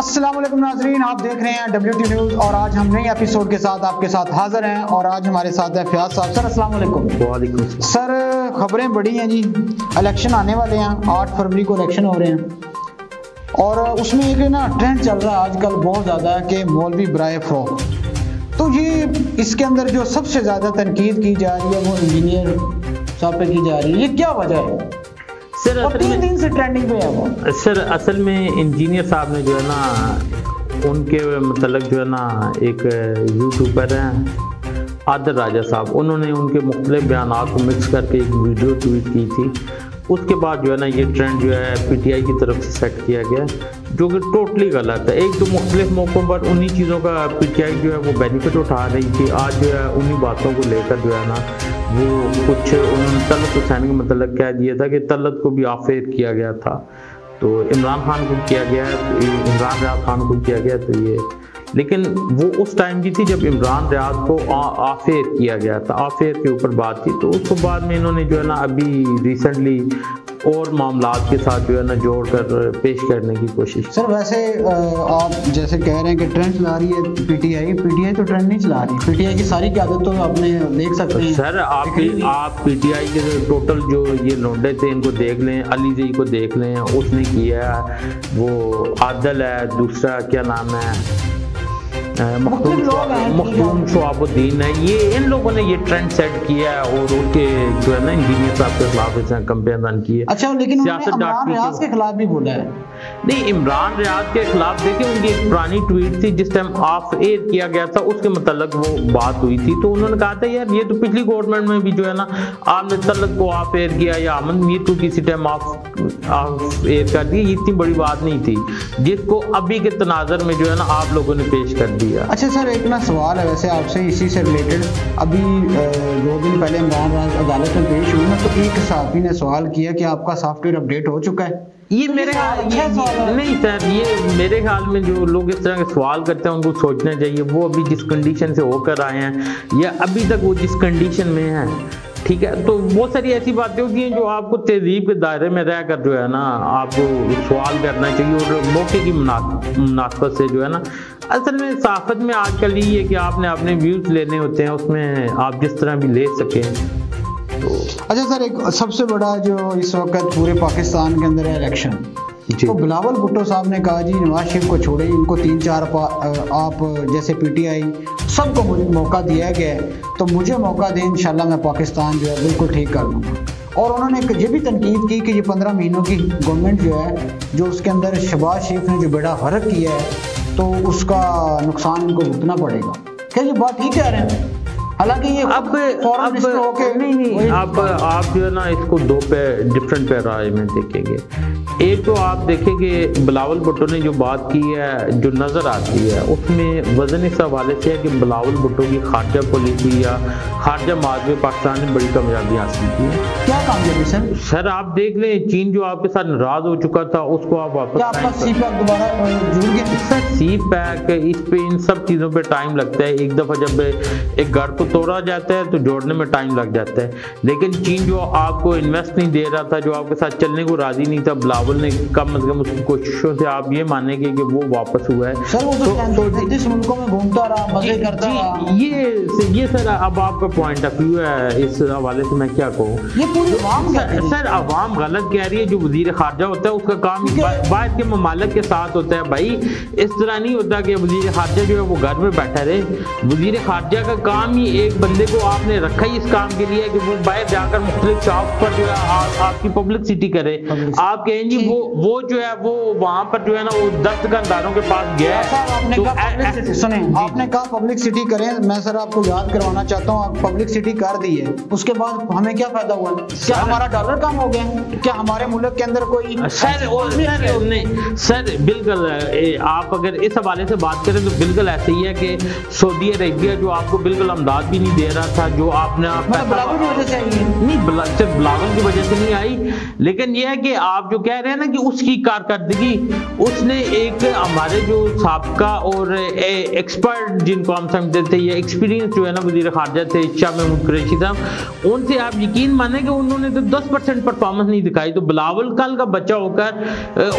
अस्सलाम वालेकुम नाजरीन, आप देख रहे हैं WT न्यूज़ और आज हम नए एपिसोड के साथ आपके साथ हाजिर हैं। और आज हमारे साथ है फयाज साहब। सर अस्सलाम वालेकुम। वालेकुम सर, खबरें बड़ी हैं जी, इलेक्शन आने वाले हैं, 8 फरवरी को इलेक्शन हो रहे हैं और उसमें एक ना ट्रेंड चल रहा है आजकल बहुत ज़्यादा कि मौलवी बराए फ़रोग़। तो ये इसके अंदर जो सबसे ज़्यादा तनकीद की जा रही है वो इंजीनियर साहब पे की जा रही है, ये क्या वजह है सर? और 3 दिन से ट्रेंडिंग पे है वो। सर असल में इंजीनियर साहब ने जो है ना, उनके मतलब जो है ना एक यूट्यूबर हैं आदिल राजा साहब, उन्होंने उनके मुख्तलिफ बयानात को मिक्स करके एक वीडियो ट्वीट की थी। उसके बाद जो है ना ये ट्रेंड जो है PTI की तरफ से सेट किया गया, जो कि टोटली गलत है। एक तो मुख्तलिफ मौक़ों पर उन्हीं चीज़ों का PTI जो है वो बेनिफिट उठा रही थी, आज जो है उन्हीं बातों को लेकर जो है ना वो कुछ उन्होंने तलत हुसैन का मतलब कह दिया था कि तलत को भी आफेर किया गया था, तो इमरान खान को किया गया, इमरान रियाज खान को किया गया। तो ये लेकिन वो उस टाइम की थी जब इमरान रियाज को आफेर किया गया था, आफेर के ऊपर बात थी। तो उसको बाद में इन्होंने जो है ना अभी रिसेंटली और मामलात के साथ जो है ना जोड़कर पेश करने की कोशिश। सर वैसे आप जैसे कह रहे हैं कि ट्रेंड चला रही है PTI तो ट्रेंड नहीं चला रही। PTI की सारी क़यादत तो आपने देख सकते हैं। सर आप PTI के टोटल जो ये लोंडे थे इनको देख लें, अली जी को देख लें, उसने किया, वो आदल है, दूसरा क्या नाम है मखदूम शवाबुद्दीन है, ये इन लोगों ने ये ट्रेंड सेट किया है और उनके जो है ना इंजीनियर साहब के खिलाफ कंपेन की है। अच्छा, लेकिन इमरान रियाज के खिलाफ भी बोला है। नहीं, इमरान रियाज के खिलाफ देखिए उनकी एक पुरानी ट्वीट थी जिस टाइम ऑफ एयर किया गया था, उसके मतलब वो बात हुई थी। तो उन्होंने कहा था यार ये तो पिछली गवर्नमेंट में भी जो है ना आपने तलत को ऑफ एयर किया या अमन मीर को किसी टाइम ऑफ एयर कर दिया, ये इतनी बड़ी बात नहीं थी जिसको अभी के तनाजर में जो है ना आप लोगों ने पेश कर दिया। अच्छा सर, एक ना सवाल है वैसे आपसे इसी से रिलेटेड। अभी 2 दिन पहले इमरान रियाज अदालत में पेश हुई ना, तो एक सहाफ़ी ने सवाल किया कि आपका सॉफ्टवेयर अपडेट हो चुका है। ये मेरे नहीं सर, ये मेरे ख्याल में जो लोग इस तरह के सवाल करते हैं उनको सोचना चाहिए वो अभी जिस कंडीशन से होकर आए हैं या अभी तक वो जिस कंडीशन में है, ठीक है, तो बहुत सारी ऐसी बातें होती हैं जो आपको तहजीब के दायरे में रहकर जो है ना आपको सवाल करना चाहिए और मौके की मुनासबत से जो है ना। असल में सहाफ़त में आजकल ये है कि आपने अपने व्यूज़ लेने होते हैं, उसमें आप जिस तरह भी ले सकें। तो अच्छा सर, एक सबसे बड़ा जो इस वक्त पूरे पाकिस्तान के अंदर है इलेक्शन, तो बिलावल भुट्टो साहब ने कहा जी नवाज शरीफ को छोड़े, इनको 3-4 आप जैसे PTI सबको मुझे मौका दिया गया है, तो मुझे मौका दें, इंशाल्लाह मैं पाकिस्तान जो है बिल्कुल ठीक कर लूँगा। और उन्होंने ये भी तनकीद की कि ये 15 महीनों की गवर्नमेंट जो है, जो उसके अंदर शहबाज शरीफ ने जो बेड़ा गर्क किया है, तो उसका नुकसान इनको भुगतना पड़ेगा। क्या ये बात ठीक कह रहे हैं? हालांकि ये अब नहीं अब आप जो है ना इसको दो डिफरेंट पैराए में देखेंगे। एक तो आप देखेंगे बिलावल भुट्टो ने जो बात की है जो नज़र आती है उसमें वजन इस हवाले से है कि बिलावल भुट्टो की खारजा पॉलिसी या खारजा मार्ग में पाकिस्तान ने बड़ी कामयाबी हासिल की है। क्या कामयाबी सर? सर आप देख लें, चीन जो आपके साथ नाराज हो चुका था उसको आप वापस दोबारा जुड़ गए। सर CPEC इस पे इन सब चीज़ों पे टाइम लगता है। एक दफ़ा जब एक घर को तोड़ा जाता है तो जोड़ने में टाइम लग जाता है, लेकिन चीन जो आपको इन्वेस्ट नहीं दे रहा था, जो आपके साथ चलने को राजी नहीं था, बिलावल ने कम अज कम उसकी कोशिशों से आप ये मानेंगे कि वो वापस हुआ है। सर वो तो 33 मुल्कों में घूमता रहा, मजे करता रहा। ये सर अब आपका पॉइंट ऑफ व्यू है, इस हवाले से मैं क्या कहूँ। ये पूरी अवाम सर अवाम गलत कह रही है। जो वजीर खारजा होता है उसका काम बाहर के ममालिक के साथ होता है। भाई इस तरह नहीं होता कि वजीर खारजा जो है वो घर में बैठा रहे। वजीर खारजा का काम ही एक बंदे को आपने रखा ही इस काम के लिए कि वो बाहर जाकर मुख्तलिफ शॉप पर जो है आपकी पब्लिसिटी करे। आप कहें जी वो जो है वो वहाँ पर जो है ना वो दस्तगंदारों के पास गया है। आपने कहा पब्लिसिटी करें, मैं सर आपको याद करवाना चाहता हूँ, आप पब्लिसिटी कर दी है, उसके बाद हमें क्या फायदा हुआ? क्या हमारा डॉलर कम हो गया? क्या हमारे मुल्क के अंदर कोई नहीं सर बिल्कुल आप अगर इस हवाले से बात करें तो बिल्कुल ऐसे ही है कि सऊदी अरेबिया जो आपको बिल्कुल अमदाद दाद भी नहीं दे रहा था, जो आपने बिलावल की वजह से आई है? नहीं, सिर्फ बिलावल की वजह से नहीं आई, लेकिन यह है कि आप जो कह रहे हैं ना कि उसकी कारकर्दगी, उसने एक हमारे जो साबका और एक्सपर्ट जिनको हम समझते थे, ये एक्सपीरियंस जो है ना वजीर खारजा थे शाह महमूद कुरैशी साहब, उनसे आप यकीन माने कि उन्होंने तो 10% परफॉर्मेंस नहीं दिखाई। तो बिलावल कल का बच्चा होकर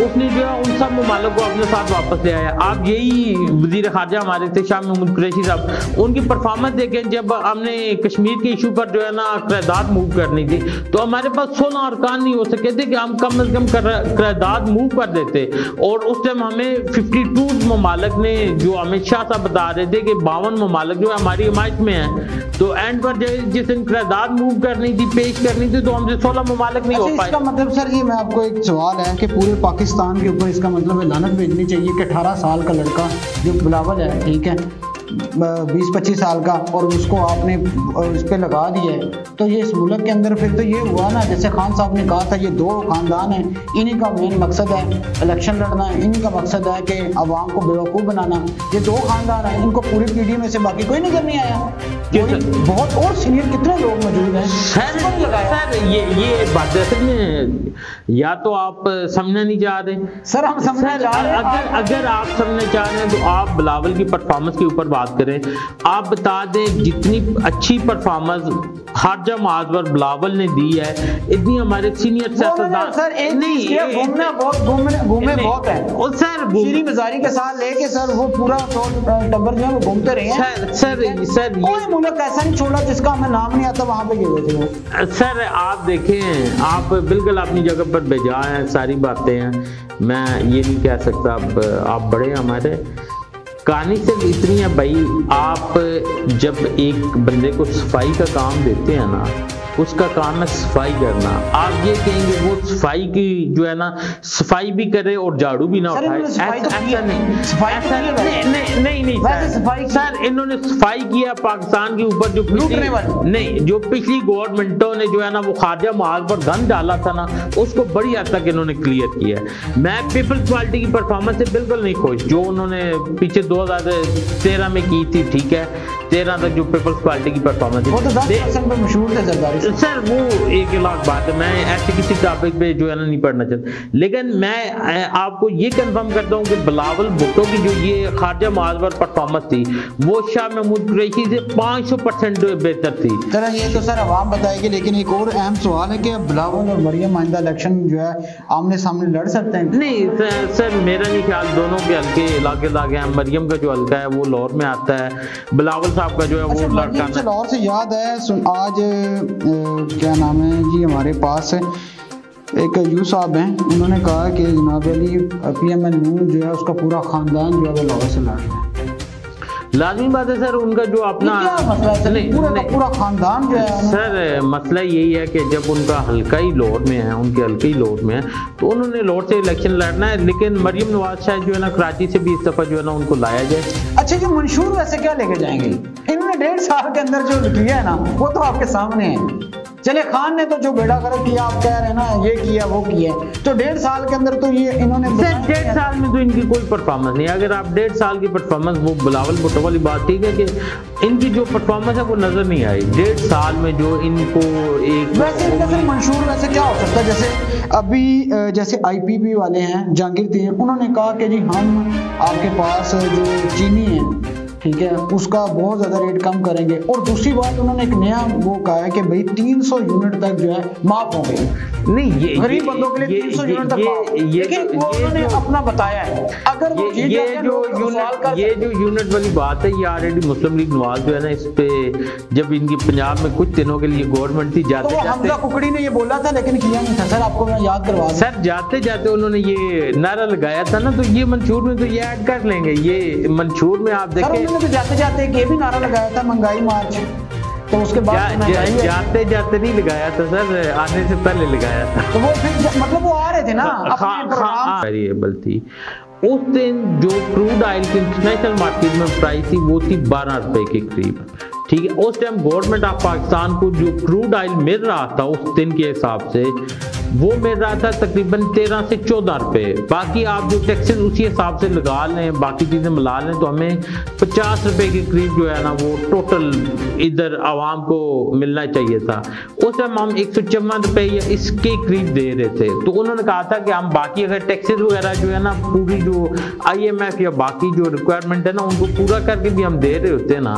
उसने जो है उन सब ममालिक को अपने साथ वापस ले आया। आप यही वजीर खारजा हमारे थे शाह महमूद कुरैशी साहब, उनकी परफॉर्मेंस देखें, जब हमने कश्मीर के इशू पर जो है ना करारदाद मूव करनी थी तो हमारे पास 16 अरकान नहीं हो सके थे कि हम कम से कम करारदाद मूव कर देते, और उस टाइम हमें 52 ममालिक ने, जो अमित शाह साहब बता रहे थे कि 52 ममालिक जो हमारी हिमायत में है, तो एंड पर जिस दिन करारदाद मूव करनी थी, पेश करनी थी, तो हमसे 16 ममालिक नहीं हो पाए। इसका मतलब सर ये मैं आपको एक सवाल है कि पूरे पाकिस्तान के ऊपर इसका मतलब लानत भेजनी चाहिए कि 18 साल का लड़का जो बिलावल है, ठीक है, 20-25 साल का, और उसको आपने इस पे लगा दिया है, तो ये इस मुल्क के अंदर फिर तो ये हुआ ना, जैसे खान साहब ने कहा था, ये दो खानदान है, इन्हीं का मेन मकसद है इलेक्शन लड़ना, इन्हीं का मकसद है कि अवाम को बेवकूफ़ बनाना। ये दो खानदान है, इनको पूरी पीढ़ी में से बाकी कोई नजर नहीं आया। बहुत और सीनियर कितने लोग मौजूद हैं सर, ये बात असल में या तो आप समझना नहीं चाह रहे सर, हम समझना चाह रहे हैं। अगर आप समझना चाह रहे हैं तो आप बिलावल की परफॉर्मेंस के ऊपर बात करें। आप बता दें जितनी अच्छी परफॉर्मेंस खारजा माजवर बिलावल ने दी है, इतनी हमारे सीनियर सियासतदान सर घूमे बहुत है, और सर शीरी मजारी के साथ लेके सर वो पूरा टब्बर जो है वो घूमते रहे हैं। सर कोई मुल्क ऐसा नहीं छोड़ा जिसका हमें नाम नहीं आता, वहां पे गए थे सर। आप देखें, आप बिल्कुल अपनी जगह पर बेजा हैं, सारी बातें हैं, मैं ये नहीं कह सकता। आप बड़े हमारे कहानी सिर्फ इतनी है भाई, आप जब एक बंदे को सफाई का काम देते हैं ना, उसका काम है सफाई करना। आप ये कहेंगे वो सफाई की जो है ना, सफाई भी करे और झाड़ू भी ना उठाए, नहीं सर, इन्होंने सफाई किया पाकिस्तान के ऊपर। जो पिछली गवर्नमेंटों ने जो है ना वो खारजा महाज पर गन डाला था ना, उसको बड़ी हद तक इन्होंने क्लियर किया है। मैं पीपल्स पार्टी की परफॉर्मेंस से बिल्कुल नहीं खुश, जो उन्होंने पीछे 2013 में की थी, ठीक है, 13 तक जो पीपल्स पार्टी की परफॉर्मेंस मशहूर थे सर, वो एक अलग बात है, मैं ऐसे किसी टॉपिक पे जो है ना नहीं पढ़ना चाहता, लेकिन मैं आपको ये कंफर्म करता हूँ कि बिलावल भुट्टो की जो ये खारजा माजवर परफॉर्मेंस थी वो शाह महमूद कुरैशी से 500% बेहतर थी। सर ये तो सर आवाम बताएगी, लेकिन एक और अहम सवाल है कि बिलावल और मरियम आइंदा इलेक्शन जो है आमने सामने लड़ सकते हैं? नहीं सर, मेरा नहीं ख्याल, दोनों के हल्के लागे हैं। मरियम का जो हल्का है वो लाहौर में आता है, बिलावल साहब का जो है वो लड़का है। लाहौर से याद है, आज क्या नाम है जी, हमारे पास एक यू साहब हैं, उन्होंने कहा कि जनाब अली PML नून जो है उसका पूरा खानदान जो है वो लाहौर से लड़ रहा है। लाजमी बात है सर, उनका जो अपना पूरा खानदान जो है सर, मसला यही है कि जब उनका हल्का ही लाहौर में है, उनके हल्के ही लाहौर में है, तो उन्होंने लाहौर से इलेक्शन लड़ना है। लेकिन मरियम नवाज शायद जो है ना कराची से भी इस दफा जो है ना उनको लाया जाए। अच्छा, जो मंशूर वैसे क्या लेके जाएंगे? इन्होंने 1.5 साल के अंदर जो किया है ना वो तो आपके सामने है। चले खान ने तो जो बेड़ा गर्क किया, आप कह रहे हैं ना ये किया वो किया, तो 1.5 साल के अंदर तो ये इन्होंने 1.5 साल में तो इनकी कोई परफॉर्मेंस नहीं। अगर आप 1.5 साल की परफॉर्मेंस, वो बिलावल भुट्टो वाली बात ठीक है कि इनकी जो परफॉर्मेंस है वो नजर नहीं आई 1.5 साल में जो इनको एक। वैसे इनका मंशूर वैसे क्या हो सकता है? जैसे अभी जैसे IPP वाले हैं, जहांगीर थे, उन्होंने कहा कि जी हम आपके पास जो चीनी है, ठीक है, उसका बहुत ज्यादा रेट कम करेंगे। और दूसरी बात उन्होंने एक नया वो कहा है कि भाई 300 यूनिट तक जो है माफ हो गई। नहीं, ये गरीब बंदों के लिए 300 यूनिट तक माफ, लेकिन वो उन्होंने अपना बताया है। अगर ये जो यूनिट वाली बात है, ये ऑलरेडी मुस्लिम लीग नवाज जो है ना, इस पे जब इनकी पंजाब में कुछ दिनों के लिए गवर्नमेंट थी, जाते जाते हमजा कुकड़ी ने ये बोला था लेकिन किया नहीं था सर, आपको मैं याद करवा दूं। सर जाते जाते उन्होंने ये नारा लगाया था ना, तो ये मंशूर में तो ये ऐड कर लेंगे। ये मंशूर में आप देखें, तो जाते जाते ये भी नारा लगाया था महंगाई मार्च, तो उसके बाद जाते जाते नहीं लगाया था सर, आने से पहले लगाया था। तो वो फिर मतलब वो आ रहे थे ना वेरिएबल थी। उस दिन जो क्रूड ऑयल की इंटरनेशनल मार्केट में प्राइस थी वो थी 12 रुपए के करीब, ठीक है। उस टाइम गवर्नमेंट ऑफ पाकिस्तान को जो क्रूड ऑयल मिल रहा था उस दिन के हिसाब से वो मिल रहा था तकरीबन 13 से 14 रुपये। बाकी आप जो टैक्सेस उसी हिसाब से लगा लें, बाकी चीज़ें मिला लें, तो हमें 50 रुपये के करीब जो है ना वो टोटल इधर आवाम को मिलना चाहिए था। उस टाइम हम 154 रुपये या इसके करीब दे रहे थे। तो उन्होंने कहा था कि हम बाकी अगर टैक्सेस वगैरह जो है ना पूरी जो IMF या बाकी जो रिक्वायरमेंट है ना उनको पूरा करके भी हम दे रहे होते ना,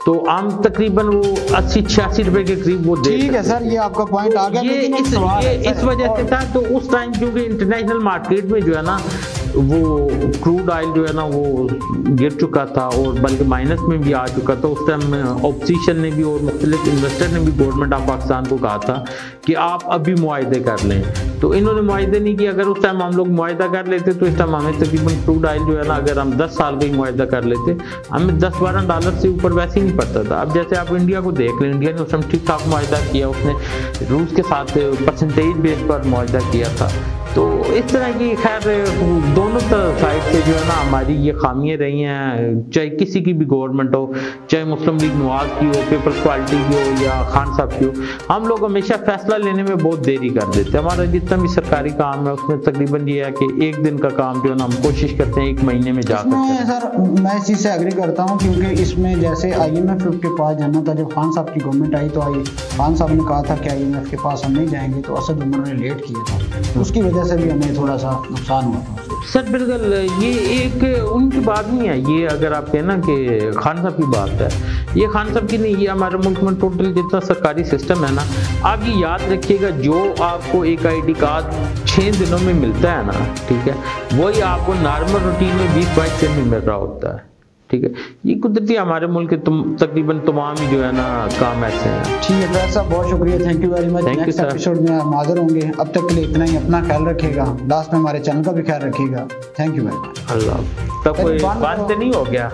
तो हम तकरीबन वो 80-86 रुपए के करीब वो दे। ठीक है सर, ये आपका पॉइंट आ गया। ये इस वजह से था। तो उस टाइम क्योंकि इंटरनेशनल मार्केट में जो है ना वो क्रूड ऑयल जो है ना वो गिर चुका था और बल्कि माइनस में भी आ चुका था। उस टाइम ऑपोजिशन ने भी और मुख्तलिफ इन्वेस्टर ने भी गवर्नमेंट ऑफ पाकिस्तान को कहा था कि आप अभी मुआहदे कर लें, तो इन्होंने मुआहदे नहीं किया। अगर उस टाइम हम लोग मुआहदा कर लेते तो इस टाइम हमें तकरीबन क्रूड ऑयल जो है ना अगर हम 10 साल का ही मुआहदा कर लेते हमें $10-12 से ऊपर वैसे ही नहीं पड़ता था। अब जैसे आप इंडिया को देख लें, इंडिया ने उस टाइम ठीक ठाक मुआहदा किया, उसने रूस के साथ परसेंटेज बेस पर मुआहदा किया था। तो इस तरह की खैर दोनों साइड से जो है ना हमारी ये खामियां रही हैं, चाहे किसी की भी गवर्नमेंट हो, चाहे मुस्लिम लीग नवाज की हो, पीपल्स पार्टी की हो या खान साहब की हो। हम लोग हमेशा फैसला लेने में बहुत देरी कर देते हैं। हमारा जितना भी सरकारी काम है उसमें तकरीबन ये है कि एक दिन का काम जो है ना हम कोशिश करते हैं 1 महीने में जा सकते हैं। सर मैं इस चीज़ से एग्री करता हूँ, क्योंकि इसमें जैसे IMF के पास जाना था, जब खान साहब की गवर्नमेंट आई तो खान साहब ने कहा था कि IMF के पास हम नहीं जाएंगे, तो असद उमर ने लेट किया था, उसकी वजह से भी हमें थोड़ा सा नुकसान हुआ था। सर बिल्कुल, ये एक उनकी बात नहीं है, ये अगर आप कहें ना कि खान साहब की बात है, ये खान साहब की नहीं, ये हमारे मुल्क में टोटल जितना सरकारी सिस्टम है ना, आप ये याद रखिएगा, जो आपको एक ID कार्ड 6 दिनों में मिलता है ना, ठीक है, वही आपको नॉर्मल रूटीन में 20-22 दिन में मिल रहा होता है। ठीक है, ये कुदरती हमारे मुल्क के तकरीबन तमाम ही जो है ना काम ऐसे हैं। ठीक है फैज साहब, बहुत शुक्रिया, thank you very much. Next episode में हम हाजिर होंगे। अब तक के लिए इतना ही, अपना ख्याल रखिएगा, लास्ट में हमारे चैनल का भी ख्याल रखिएगा। Thank you very much. अल्लाह, तब कोई बात नहीं हो गया।